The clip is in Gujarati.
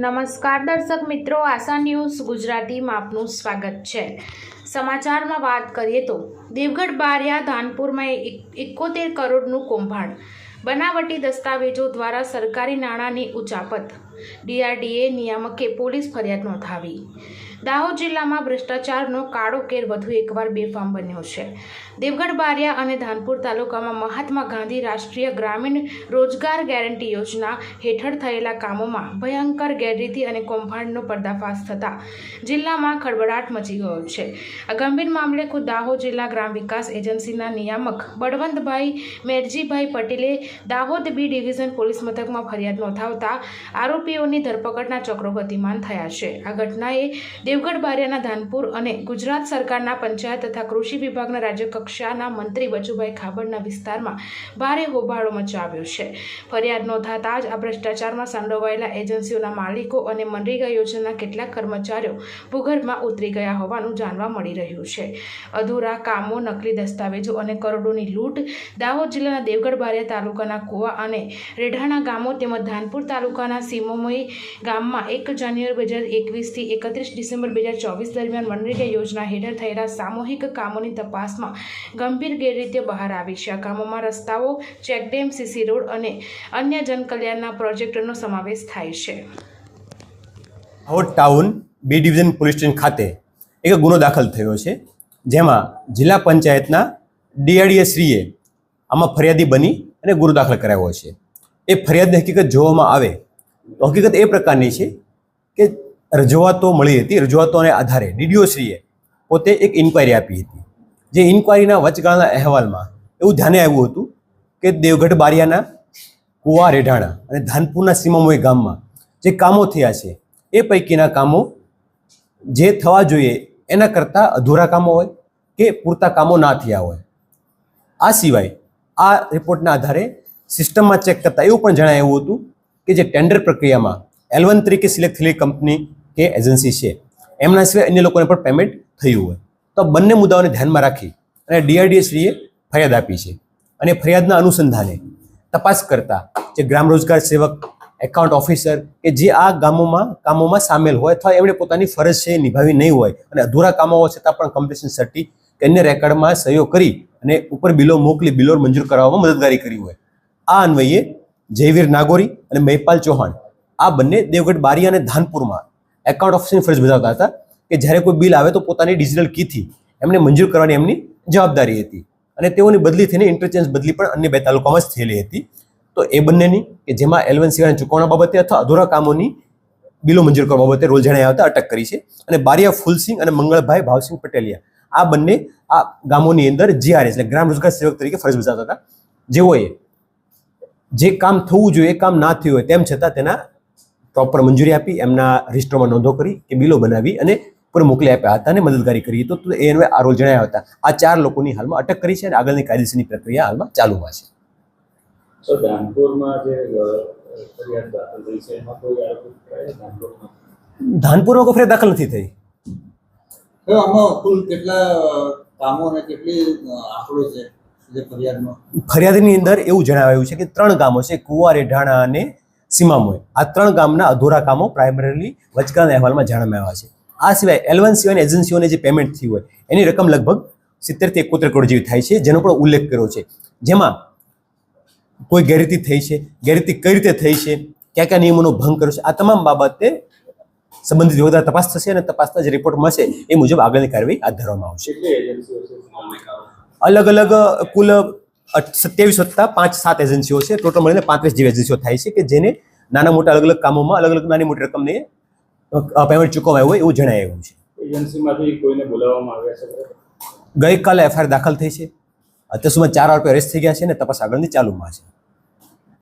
નમસ્કાર દર્શક મિત્રો, આશા ન્યૂઝ ગુજરાતીમાં આપનું સ્વાગત છે। સમાચારમાં વાત કરીએ તો દેવગઢ બારિયા ધાનપુરમાં 71 કરોડનું કૌભાંડ, બનાવટી દસ્તાવેજો દ્વારા સરકારી નાણાંની ઉચાપત, DRDA નિયામકે પોલીસ ફરિયાદ નોંધાવી। દાહોદ જિલ્લામાં ભ્રષ્ટાચારનો કાળો કેર વધુ એકવાર બેફામ બન્યો છે। દેવગઢ બારિયા અને ધાનપુર તાલુકામાં મહાત્મા ગાંધી રાષ્ટ્રીય ગ્રામીણ રોજગાર ગેરંટી યોજના હેઠળ થયેલા કામોમાં ભયંકર ગેરરીતિ અને કૌભાંડનો પર્દાફાશ થતાં જિલ્લામાં ખળબળાટ મચી ગયો છે। આ ગંભીર મામલે ખુદ દાહોદ જિલ્લા ગ્રામ વિકાસ એજન્સીના નિયામક બળવંતભાઈ મેરજીભાઈ પટેલે દાહોદ બી ડિવિઝન પોલીસ મથકમાં ફરિયાદ નોંધાવતા આરોપીઓની ધરપકડના ચક્રો ગતિમાન થયા છે। આ ઘટનાએ દેવગઢ બારિયાના ધાનપુર અને ગુજરાત સરકારના પંચાયત તથા કૃષિ વિભાગના રાજ્ય કક્ષાના મંત્રી બચુભાઈ ખાબડના વિસ્તારમાં ભારે હોબાળો મચાવ્યો છે। ફરિયાદ નોંધાતા જ આ ભ્રષ્ટાચારમાં સંડોવાયેલા એજન્સીઓના માલિકો અને મનરેગા યોજનાના કેટલાક કર્મચારીઓ ભૂગર્ભમાં ઉતરી ગયા હોવાનું જાણવા મળી રહ્યું છે। અધૂરા કામો, નકલી દસ્તાવેજો અને કરોડોની લૂંટ દાહોદ જિલ્લાના દેવગઢ બારિયા તાલુકાના કુવા અને રેઢાણા ગામો તેમજ ધાનપુર તાલુકાના સીમોમઈ ગામમાં 1 જાન્યુઆરી 2021 થી 31 ડિસેમ્બર 2024 દરમિયાન મનરેગા યોજના હેઠળ થયેલા સામૂહિક કામોની તપાસમાં ગંભીર ગેરરીતિઓ બહાર આવી છે। આ કામોમાં રસ્તાઓ, ચેકડેમ, સીસી રોડ અને અન્ય જનકલ્યાણના પ્રોજેક્ટોનો સમાવેશ થાય છે। Dahod town B division police station ખાતે એક ગુનો દાખલ થયો છે, જેમાં જિલ્લા પંચાયતના DRDA શ્રીએ આમાં ફરિયાદી બની અને ગુનો દાખલ કરાવ્યો છે। એ ફરિયાદની હકીકત જોવામાં આવે તો હકીકત એ પ્રકારની છે કે રજૂઆતો મળી હતી। રજૂઆતોને આધારે DDO શ્રીએ પોતે એક ઇન્ક્વાયરી આપી હતી। જે ઇન્ક્વાયરીના વચગાળાના અહેવાલમાં એવું ધ્યાને આવ્યું હતું કે દેવગઢ બારિયાના કુવા, રેઢાણા અને ધાનપુરના સીમામોઈ ગામમાં જે કામો થયા છે એ પૈકીના કામો જે થવા જોઈએ એના કરતાં અધૂરા કામો હોય કે પૂરતા કામો ના થયા હોય। આ સિવાય આ રિપોર્ટના આધારે સિસ્ટમમાં ચેક કરતાં એવું પણ જણાવ્યું હતું કે જે ટેન્ડર પ્રક્રિયામાં L1 તરીકે સિલેક્ટ થયેલી કંપની કે એજન્સી છે એમના સિવાય અન્ય લોકોને પણ પેમેન્ટ થયું હોય। તો બંને મુદ્દાઓને ધ્યાનમાં રાખી અને DRDA શ્રીએ ફરિયાદ આપી છે અને ફરિયાદના અનુસંધાને તપાસ કરતા જે ગ્રામ રોજગાર સેવક, એકાઉન્ટ ઓફિસર કે જે આ કામોમાં સામેલ હોય અથવા એમણે પોતાની ફરજ છે એ નિભાવી નહીં હોય અને અધૂરા કામો હોય છતાં પણ કમ્પ્લીશન સર્ટી કે અન્ય રેકર્ડમાં સહીઓ કરી અને ઉપર બિલો મોકલી બિલો મંજૂર કરાવવામાં મદદગારી કરી હોય। આ અન્વયે જયવીર નાગોરી અને મહિપાલ ચૌહાણ આ બંને દેવગઢ બારિયા અને ધાનપુરમાં એકાઉન્ટ ઓફિસરની ફરજ બજાવતા હતા કે જ્યારે કોઈ બિલ આવે તો પોતાની ડિજિટલ કીથી એમને મંજૂર કરવાની એમની જવાબદારી હતી અને તેઓની બદલી થઈને ઇન્ટરચેન્જ બદલી પણ અન્ય 2 તાલુકામાં જ થયેલી હતી। તો એ બંનેની કે જેમાં L1 સિવાયના ચૂકવણા બાબતે અથવા અધૂરા કામોની બિલો મંજૂર કરવા બાબતે રોલ જણાયા હતા અટક કરી છે। અને બારિયા ફૂલસિંહ અને મંગળભાઈ ભાવસિંહ પટેલિયા આ બંને આ ગામોની અંદર GRS એટલે ગ્રામ રોજગાર સેવક તરીકે ફરજ બજાવતા હતા, જેઓએ જે કામ થવું જોઈએ એ કામ ના થયું હોય તેમ છતાં તેના પ્રોપર મંજૂરી આપી, એમના રજિસ્ટરમાં નોંધો કરી કે બિલો બનાવી અને પર મોકલી આપ્યા હતા અને મદદગારી કરી તો એને આ રોલ જણાવ્યા હતા। આ 4 લોકોની હાલમાં અટક કરી છે અને આગળની કાયદેસરની પ્રક્રિયા હાલમાં ચાલુમાં છે। તો ધાનપુરમાં જે ફરિયાદ દાખલ થઈ છે એમાં કોઈ આરોપી ધાનપુરમાં કોઈ ફરિયાદ દાખલ નથી થઈ। તો આમાં કુલ કેટલા કામો અને કેટલી આંકડો છે જે ફરિયાદમાં? ફરિયાદની અંદર એવું જણાવાયું છે કે 3 ગામો છે, કુવા, રેઢાણા અને સીમામોઈ। આ 3 ગામના અધૂરા કામો પ્રાઇમરીલી વચગાળાના અહેવાલમાં જાણવામાં આવ્યા છે। આ સિવાય L1 સિવાયની એજન્સીઓને જે પેમેન્ટ થઈ હોય એની રકમ લગભગ 70 થી 71 કરોડ જેવી થાય છે, જેનો પણ ઉલ્લેખ કર્યો છે। જેમાં કોઈ ગેરરીતિ થઈ છે, ગેરરીતિ કઈ રીતે થઈ છે, કયા કયા નિયમોનો ભંગ કર્યો છે, આ તમામ બાબતે સંબંધિત વિભાગ દ્વારા તપાસ થશે અને તપાસના જે રિપોર્ટ મળશે એ મુજબ આગળની કાર્યવાહી હાથ ધરવામાં આવશે। અલગ અલગ કુલ 27 વત્તા 5-7 એજન્સીઓ છે, ટોટલ મળીને 35 જેવી એજન્સીઓ થાય છે કે જેને નાના મોટા અલગ અલગ કામોમાં અલગ અલગ નાની મોટી રકમને પેમેન્ટ ચૂકવવામાં હોય એવું જણાવ્યું છે। એજન્સીમાંથી કોઈને બોલાવવામાં આવ્યા છે? ગઈકાલે FIR દાખલ થઈ છે। અત્યાર સુધીમાં 4 આરોપીઓ અરેસ્ટ થઈ ગયા છે અને તપાસ આગળની ચાલુમાં છે।